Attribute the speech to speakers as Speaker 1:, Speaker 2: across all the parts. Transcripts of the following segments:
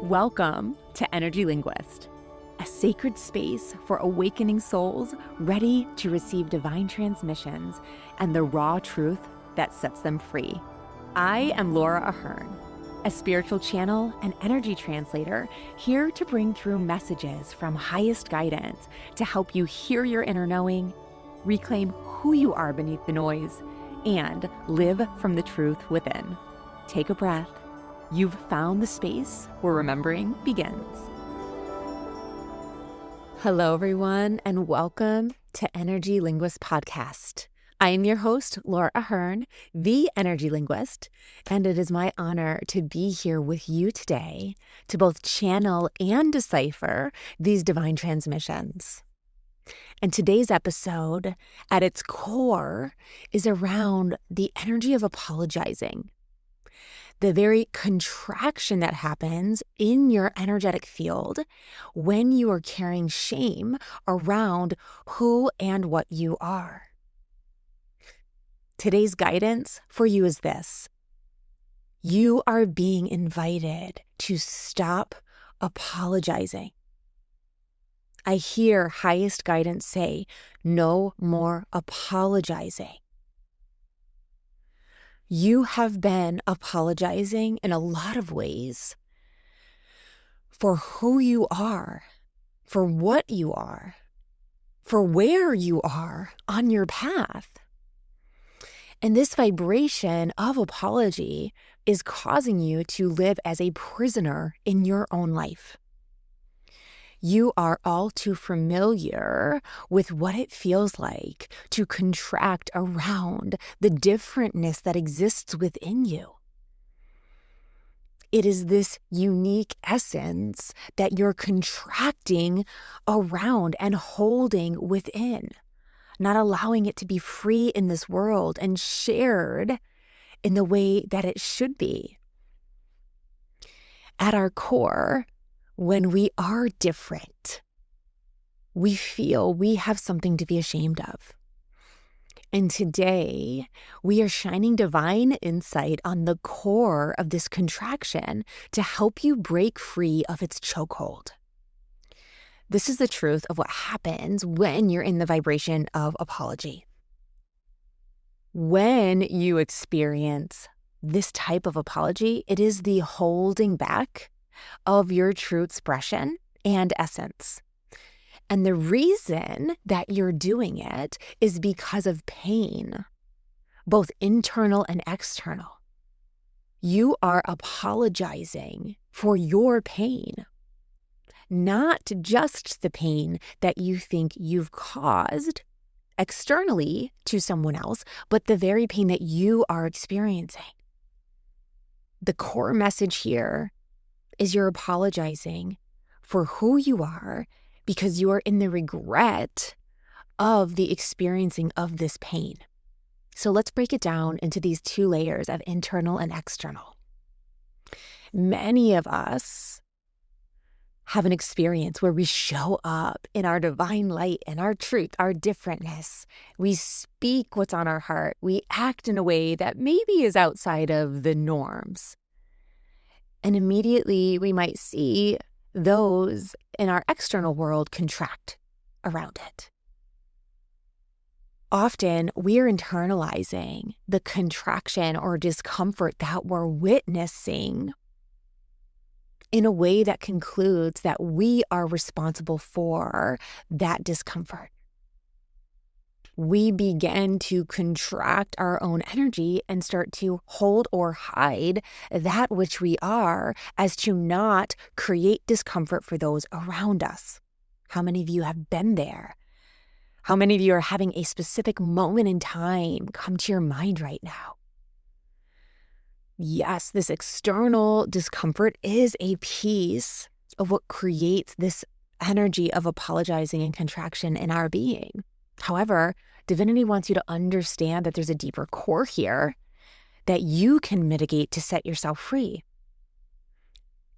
Speaker 1: Welcome to Energy Linguist, a sacred space for awakening souls ready to receive divine transmissions and the raw truth that sets them free. I am Laura Ahern, a spiritual channel and energy translator here to bring through messages from highest guidance to help you hear your inner knowing, reclaim who you are beneath the noise, and live from the truth within. Take a breath. You've found the space where remembering begins. Hello, everyone, and welcome to Energy Linguist Podcast. I am your host, Laura Ahern, the Energy Linguist, and it is my honor to be here with you today to both channel and decipher these divine transmissions. And today's episode, at its core, is around the energy of apologizing. The very contraction that happens in your energetic field when you are carrying shame around who and what you are. Today's guidance for you is this. You are being invited to stop apologizing. I hear highest guidance say, no more apologizing. You have been apologizing in a lot of ways for who you are, for what you are, for where you are on your path. And this vibration of apology is causing you to live as a prisoner in your own life. You are all too familiar with what it feels like to contract around the differentness that exists within you. It is this unique essence that you're contracting around and holding within, not allowing it to be free in this world and shared in the way that it should be. At our core, when we are different, we feel we have something to be ashamed of. And today, we are shining divine insight on the core of this contraction to help you break free of its chokehold. This is the truth of what happens when you're in the vibration of apology. When you experience this type of apology, it is the holding back of your true expression and essence. And the reason that you're doing it is because of pain, both internal and external. You are apologizing for your pain, not just the pain that you think you've caused externally to someone else, but the very pain that you are experiencing. The core message here is you're apologizing for who you are because you are in the regret of the experiencing of this pain. So let's break it down into these two layers of internal and external. Many of us have an experience where we show up in our divine light and our truth, our differentness. We speak what's on our heart. We act in a way that maybe is outside of the norms. And immediately we might see those in our external world contract around it. Often we're internalizing the contraction or discomfort that we're witnessing in a way that concludes that we are responsible for that discomfort. We begin to contract our own energy and start to hold or hide that which we are as to not create discomfort for those around us. How many of you have been there? How many of you are having a specific moment in time come to your mind right now? Yes, this external discomfort is a piece of what creates this energy of apologizing and contraction in our being. However, divinity wants you to understand that there's a deeper core here that you can mitigate to set yourself free.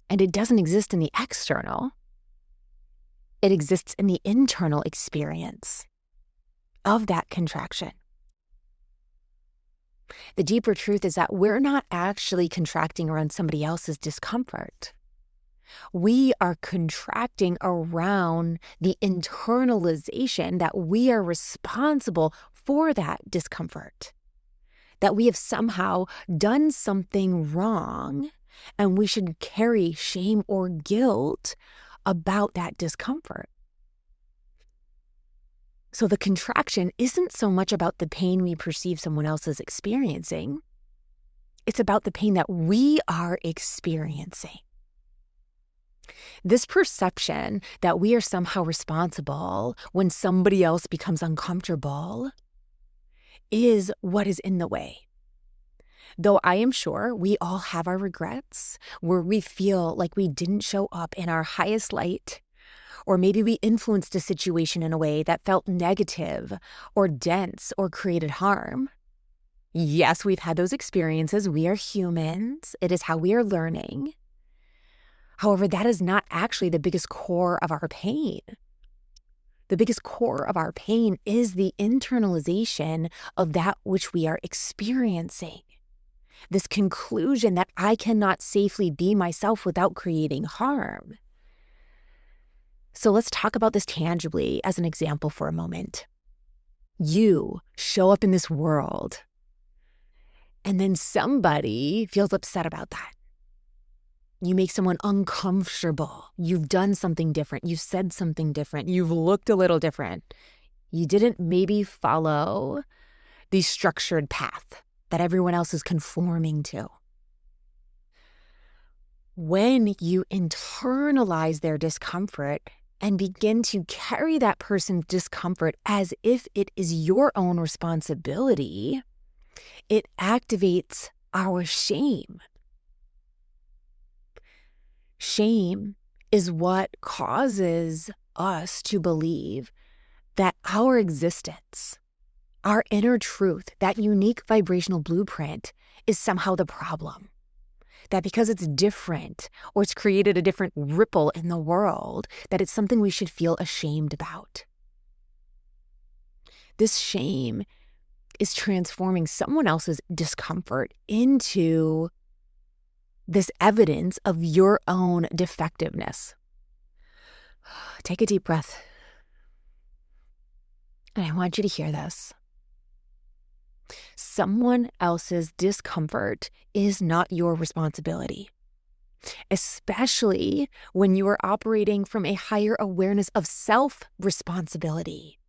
Speaker 1: And it doesn't exist in the external. It exists in the internal experience of that contraction. The deeper truth is that we're not actually contracting around somebody else's discomfort. We are contracting around the internalization that we are responsible for that discomfort, that we have somehow done something wrong and we should carry shame or guilt about that discomfort. So the contraction isn't so much about the pain we perceive someone else is experiencing. It's about the pain that we are experiencing. This perception that we are somehow responsible when somebody else becomes uncomfortable is what is in the way. Though I am sure we all have our regrets where we feel like we didn't show up in our highest light, or maybe we influenced a situation in a way that felt negative or dense or created harm. Yes, we've had those experiences. We are humans. It is how we are learning. However, that is not actually the biggest core of our pain. The biggest core of our pain is the internalization of that which we are experiencing. This conclusion that I cannot safely be myself without creating harm. So let's talk about this tangibly as an example for a moment. You show up in this world, and then somebody feels upset about that. You make someone uncomfortable. You've done something different. You've said something different. You've looked a little different. You didn't maybe follow the structured path that everyone else is conforming to. When you internalize their discomfort and begin to carry that person's discomfort as if it is your own responsibility, it activates our shame. Shame is what causes us to believe that our existence, our inner truth, that unique vibrational blueprint is somehow the problem. That because it's different or it's created a different ripple in the world, that it's something we should feel ashamed about. This shame is transforming someone else's discomfort into this evidence of your own defectiveness. Take a deep breath. And I want you to hear this. Someone else's discomfort is not your responsibility, especially when you are operating from a higher awareness of self-responsibility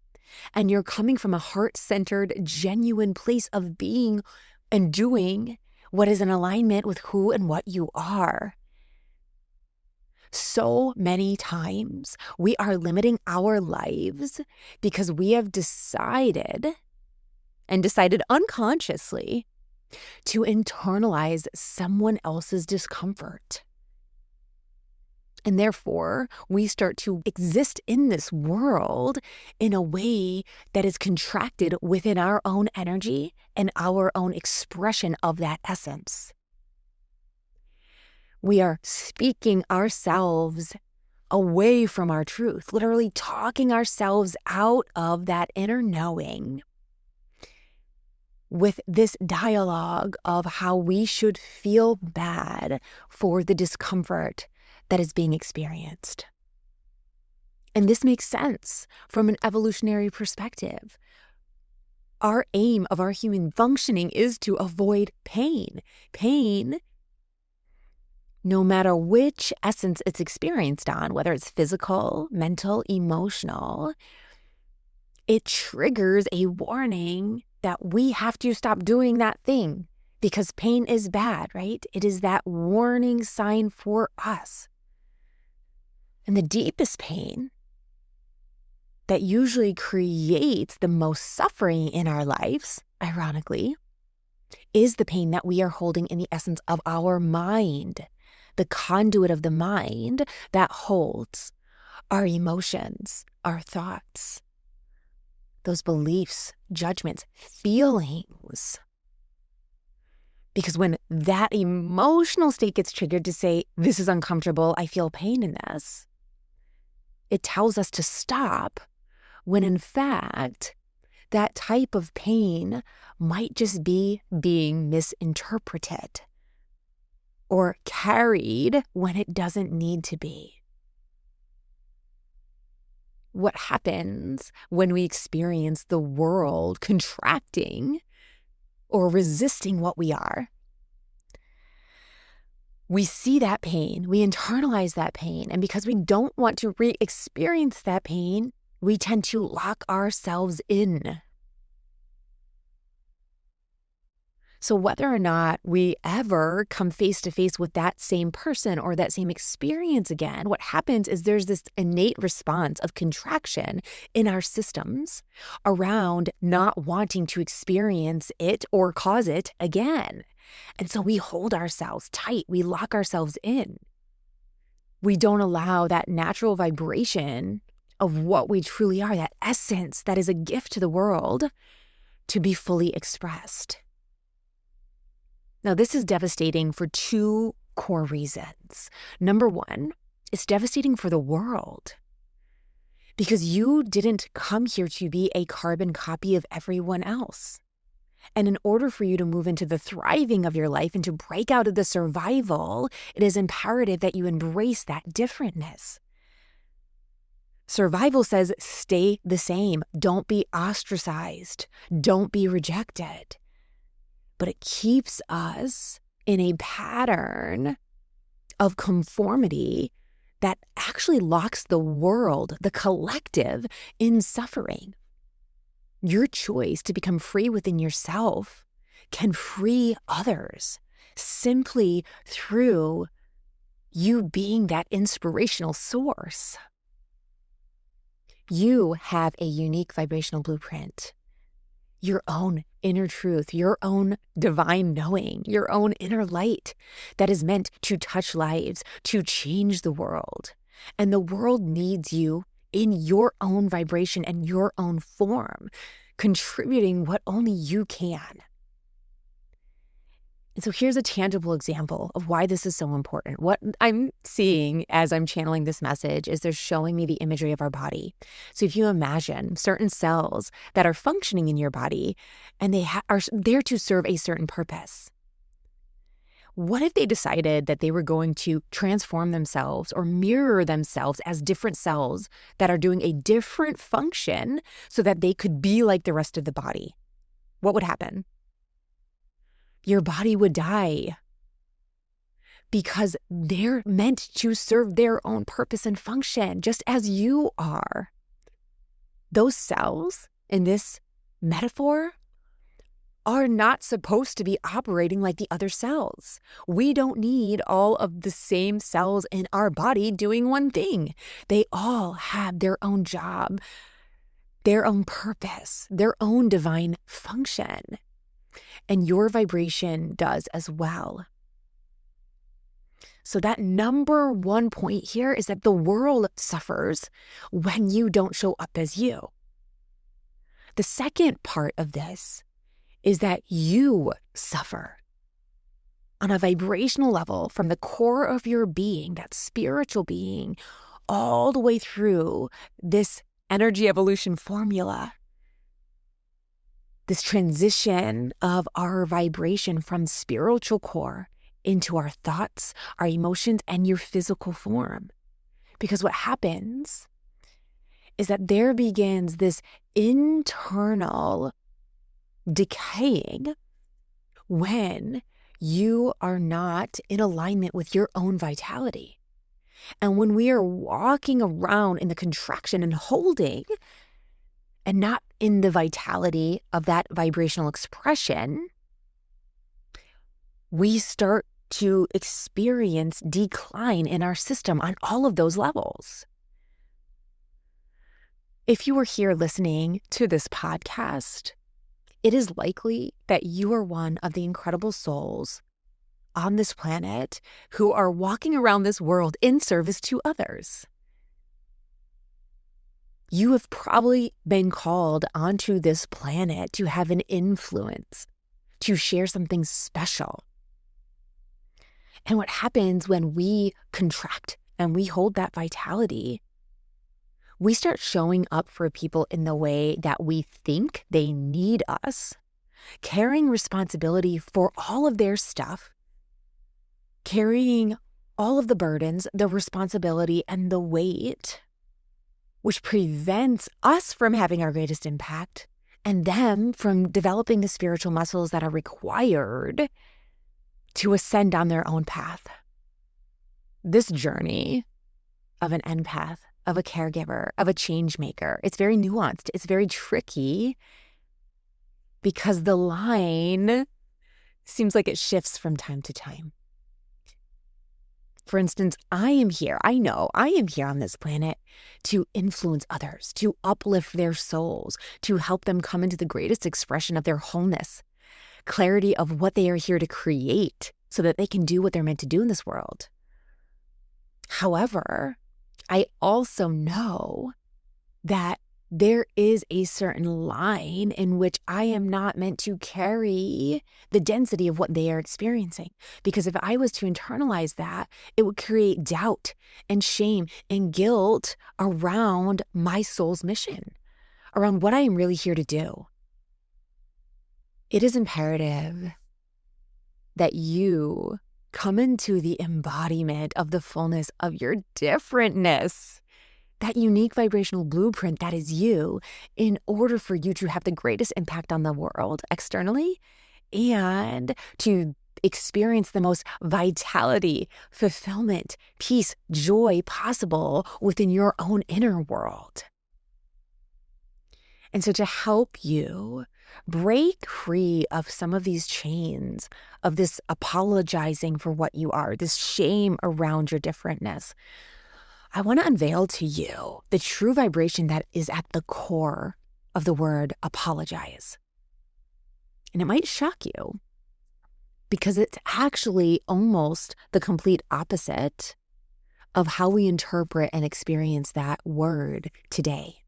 Speaker 1: and you're coming from a heart-centered, genuine place of being and doing what is in alignment with who and what you are. So many times we are limiting our lives because we have decided unconsciously to internalize someone else's discomfort. And therefore, we start to exist in this world in a way that is contracted within our own energy and our own expression of that essence. We are speaking ourselves away from our truth, literally talking ourselves out of that inner knowing with this dialogue of how we should feel bad for the discomfort that is being experienced. And this makes sense from an evolutionary perspective. Our aim of our human functioning is to avoid pain. Pain, no matter which essence it's experienced on, whether it's physical, mental, emotional, it triggers a warning that we have to stop doing that thing because pain is bad, right? It is that warning sign for us. And the deepest pain that usually creates the most suffering in our lives, ironically, is the pain that we are holding in the essence of our mind, the conduit of the mind that holds our emotions, our thoughts, those beliefs, judgments, feelings. Because when that emotional state gets triggered to say, this is uncomfortable, I feel pain in this, it tells us to stop when in fact, that type of pain might just be being misinterpreted. or carried when it doesn't need to be. What happens when we experience the world contracting or resisting what we are? We see that pain, we internalize that pain, and because we don't want to re-experience that pain, we tend to lock ourselves in. So whether or not we ever come face to face with that same person or that same experience again, what happens is there's this innate response of contraction in our systems around not wanting to experience it or cause it again. And so we hold ourselves tight. We lock ourselves in. We don't allow that natural vibration of what we truly are, that essence that is a gift to the world, to be fully expressed. Now, this is devastating for two core reasons. Number one, it's devastating for the world because you didn't come here to be a carbon copy of everyone else. And in order for you to move into the thriving of your life and to break out of the survival, it is imperative that you embrace that differentness. Survival says stay the same. Don't be ostracized. Don't be rejected. But it keeps us in a pattern of conformity that actually locks the world, the collective, in suffering. Your choice to become free within yourself can free others simply through you being that inspirational source. You have a unique vibrational blueprint. Your own inner truth, your own divine knowing, your own inner light that is meant to touch lives, to change the world. And the world needs you in your own vibration and your own form, contributing what only you can. And so here's a tangible example of why this is so important. What I'm seeing as I'm channeling this message is they're showing me the imagery of our body. So if you imagine certain cells that are functioning in your body and they are there to serve a certain purpose. What if they decided that they were going to transform themselves or mirror themselves as different cells that are doing a different function so that they could be like the rest of the body? What would happen? Your body would die because they're meant to serve their own purpose and function, just as you are. Those cells in this metaphor are not supposed to be operating like the other cells. We don't need all of the same cells in our body doing one thing. They all have their own job, their own purpose, their own divine function. And your vibration does as well. So that number one point here is that the world suffers when you don't show up as you. The second part of this is that you suffer on a vibrational level from the core of your being, that spiritual being, all the way through this energy evolution formula. This transition of our vibration from spiritual core into our thoughts, our emotions, and your physical form. Because what happens is that there begins this internal decaying when you are not in alignment with your own vitality. And when we are walking around in the contraction and holding, and not in the vitality of that vibrational expression, we start to experience decline in our system on all of those levels. If you were here listening to this podcast, it is likely that you are one of the incredible souls on this planet who are walking around this world in service to others. You have probably been called onto this planet to have an influence, to share something special. And what happens when we contract and we hold that vitality, we start showing up for people in the way that we think they need us, carrying responsibility for all of their stuff, carrying all of the burdens, the responsibility, and the weight, which prevents us from having our greatest impact and them from developing the spiritual muscles that are required to ascend on their own path. This journey of an empath, of a caregiver, of a change maker, it's very nuanced. It's very tricky because the line seems like it shifts from time to time. For instance, I am here on this planet to influence others, to uplift their souls, to help them come into the greatest expression of their wholeness, clarity of what they are here to create so that they can do what they're meant to do in this world. However, I also know that there is a certain line in which I am not meant to carry the density of what they are experiencing. Because if I was to internalize that, it would create doubt and shame and guilt around my soul's mission, around what I am really here to do. It is imperative that you come into the embodiment of the fullness of your differentness, that unique vibrational blueprint that is you, in order for you to have the greatest impact on the world externally and to experience the most vitality, fulfillment, peace, joy possible within your own inner world. And so to help you break free of some of these chains of this apologizing for what you are, this shame around your differentness, I want to unveil to you the true vibration that is at the core of the word apologize. And it might shock you because it's actually almost the complete opposite of how we interpret and experience that word today.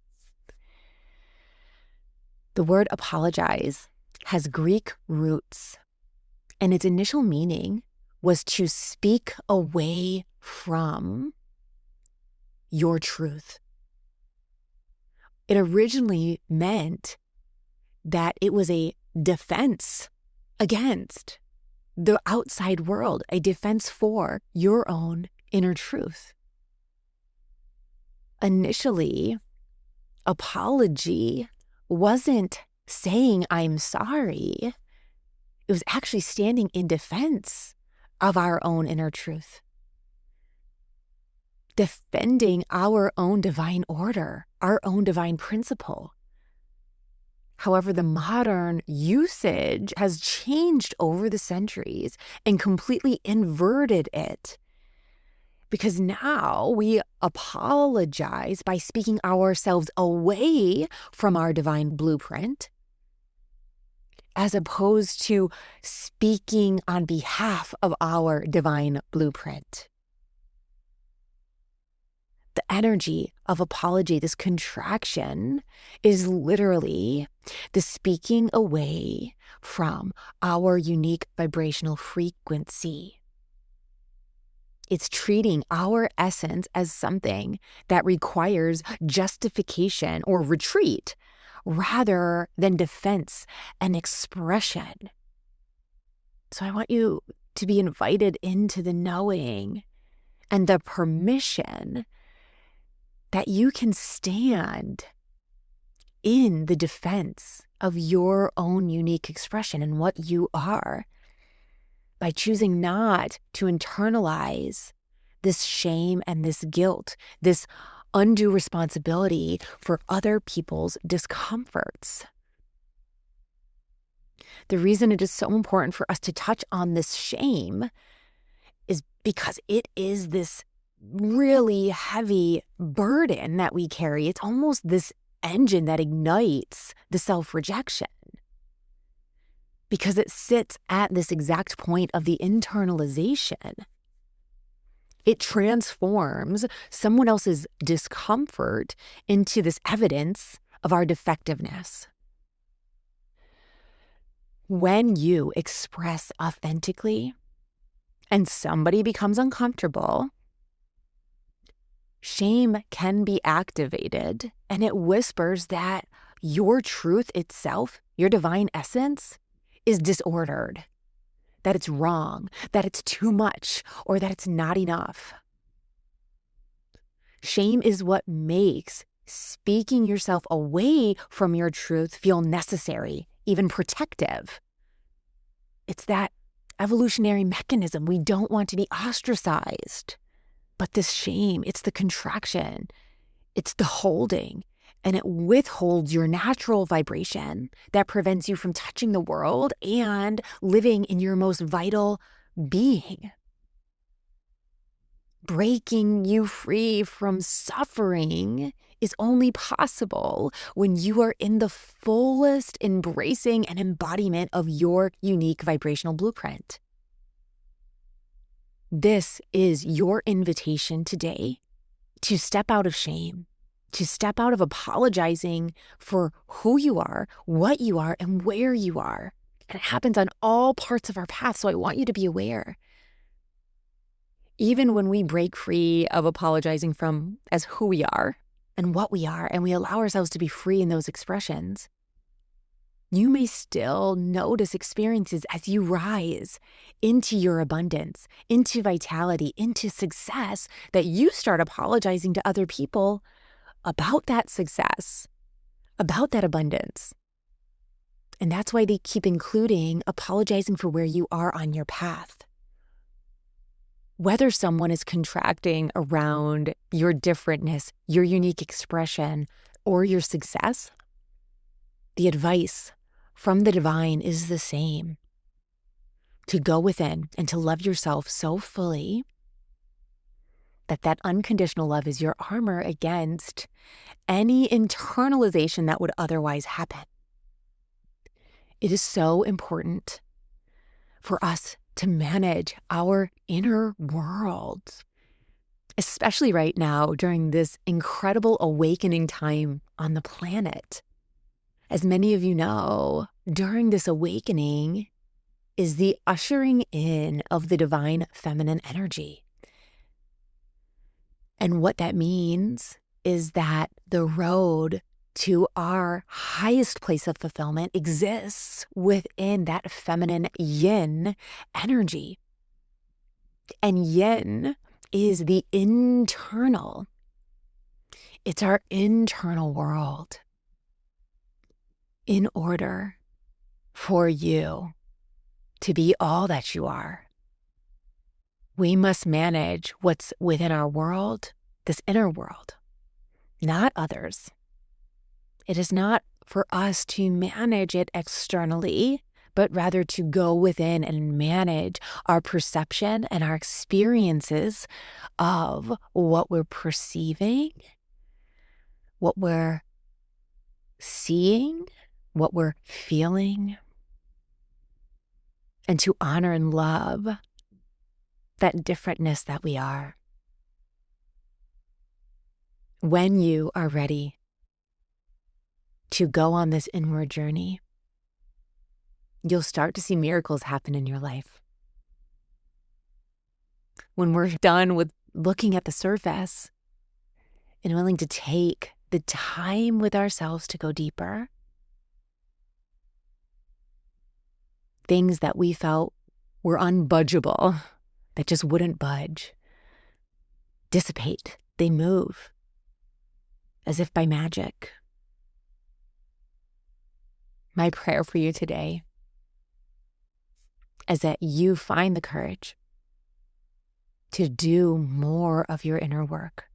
Speaker 1: The word apologize has Greek roots, and its initial meaning was to speak away from your truth. It originally meant that it was a defense against the outside world, a defense for your own inner truth. Initially, apology wasn't saying I'm sorry. It was actually standing in defense of our own inner truth, defending our own divine order, our own divine principle. However, the modern usage has changed over the centuries and completely inverted it. Because now we apologize by speaking ourselves away from our divine blueprint, as opposed to speaking on behalf of our divine blueprint. The energy of apology, this contraction, is literally the speaking away from our unique vibrational frequency. It's treating our essence as something that requires justification or retreat rather than defense and expression. So I want you to be invited into the knowing and the permission that you can stand in the defense of your own unique expression and what you are, by choosing not to internalize this shame and this guilt, this undue responsibility for other people's discomforts. The reason it is so important for us to touch on this shame is because it is this really heavy burden that we carry. It's almost this engine that ignites the self-rejection, because it sits at this exact point of the internalization. It transforms someone else's discomfort into this evidence of our defectiveness. When you express authentically and somebody becomes uncomfortable, shame can be activated, and it whispers that your truth itself, your divine essence, is disordered, that it's wrong, that it's too much, or that it's not enough. Shame is what makes speaking yourself away from your truth feel necessary, even protective. It's that evolutionary mechanism. We don't want to be ostracized. But this shame, it's the contraction, it's the holding, and it withholds your natural vibration that prevents you from touching the world and living in your most vital being. Breaking you free from suffering is only possible when you are in the fullest embracing and embodiment of your unique vibrational blueprint. This is your invitation today to step out of shame, to step out of apologizing for who you are, what you are, and where you are. And it happens on all parts of our path, so I want you to be aware. Even when we break free of apologizing from as who we are and what we are, and we allow ourselves to be free in those expressions, you may still notice experiences as you rise into your abundance, into vitality, into success, that you start apologizing to other people about that success, about that abundance. And that's why they keep including apologizing for where you are on your path. Whether someone is contracting around your differentness, your unique expression, or your success, the advice from the divine is the same. To go within and to love yourself so fully that unconditional love is your armor against any internalization that would otherwise happen. It is so important for us to manage our inner world, especially right now during this incredible awakening time on the planet. As many of you know, during this awakening is the ushering in of the divine feminine energy. And what that means is that the road to our highest place of fulfillment exists within that feminine yin energy. And yin is the internal. It's our internal world. In order for you to be all that you are, we must manage what's within our world, this inner world, not others. It is not for us to manage it externally, but rather to go within and manage our perception and our experiences of what we're perceiving, what we're seeing, what we're feeling, and to honor and love that differentness that we are. When you are ready to go on this inward journey, you'll start to see miracles happen in your life. When we're done with looking at the surface and willing to take the time with ourselves to go deeper, things that we felt were unbudgeable, that just wouldn't budge, dissipate. They move as if by magic. My prayer for you today is that you find the courage to do more of your inner work,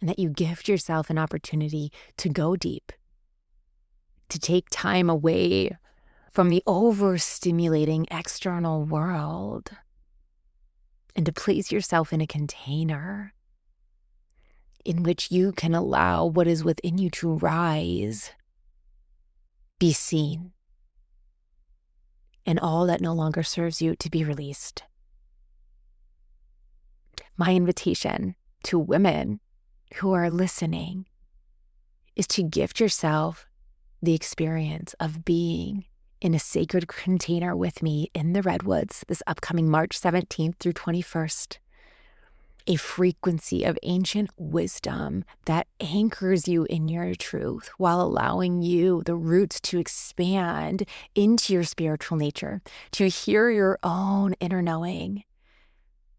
Speaker 1: and that you gift yourself an opportunity to go deep, to take time away from the overstimulating external world, and to place yourself in a container in which you can allow what is within you to rise, be seen, and all that no longer serves you to be released. My invitation to women who are listening is to gift yourself the experience of being in a sacred container with me in the Redwoods this upcoming March 17th through 21st. a frequency of ancient wisdom that anchors you in your truth while allowing you the roots to expand into your spiritual nature, to hear your own inner knowing,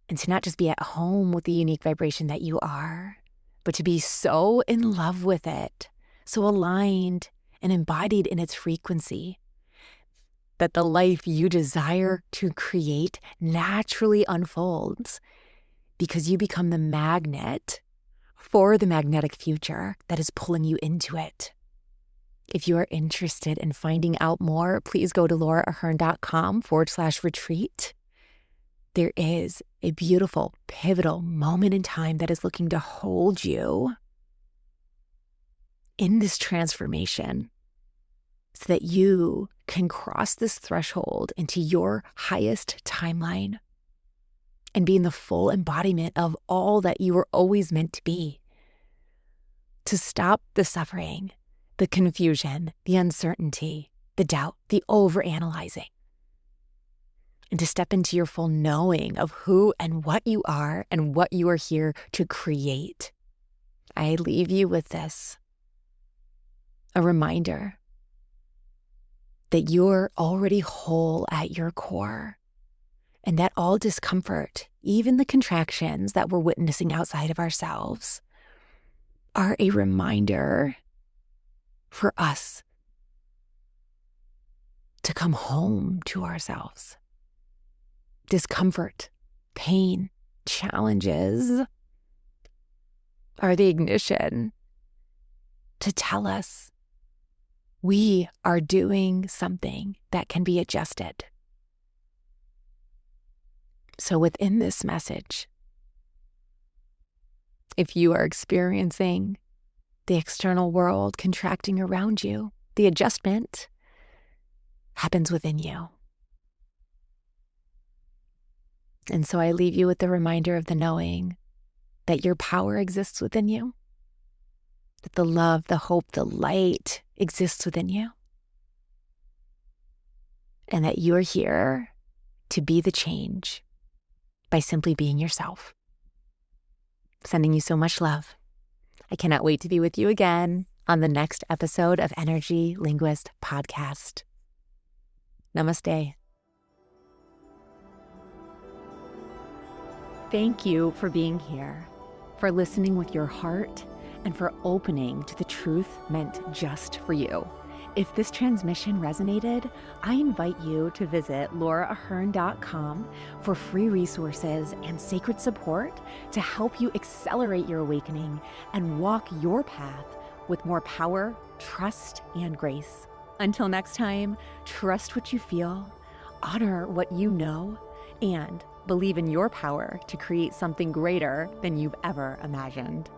Speaker 1: and to not just be at home with the unique vibration that you are, but to be so in love with it, so aligned and embodied in its frequency, that the life you desire to create naturally unfolds because you become the magnet for the magnetic future that is pulling you into it. If you are interested in finding out more, please go to lauraahern.com/retreat. There is a beautiful, pivotal moment in time that is looking to hold you in this transformation so that you can cross this threshold into your highest timeline and be in the full embodiment of all that you were always meant to be. To stop the suffering, the confusion, the uncertainty, the doubt, the overanalyzing, and to step into your full knowing of who and what you are and what you are here to create. I leave you with this, a reminder that you're already whole at your core, and that all discomfort, even the contractions that we're witnessing outside of ourselves, are a reminder for us to come home to ourselves. Discomfort, pain, challenges are the ignition to tell us we are doing something that can be adjusted. So within this message, if you are experiencing the external world contracting around you, the adjustment happens within you. And so I leave you with the reminder of the knowing that your power exists within you, that the love, the hope, the light exists within you, and that you're here to be the change by simply being yourself. Sending you so much love. I cannot wait to be with you again on the next episode of Energy Linguist Podcast. Namaste. Thank you for being here, for listening with your heart, and for opening to the truth meant just for you. If this transmission resonated, I invite you to visit lauraahern.com for free resources and sacred support to help you accelerate your awakening and walk your path with more power, trust, and grace. Until next time, trust what you feel, honor what you know, and believe in your power to create something greater than you've ever imagined.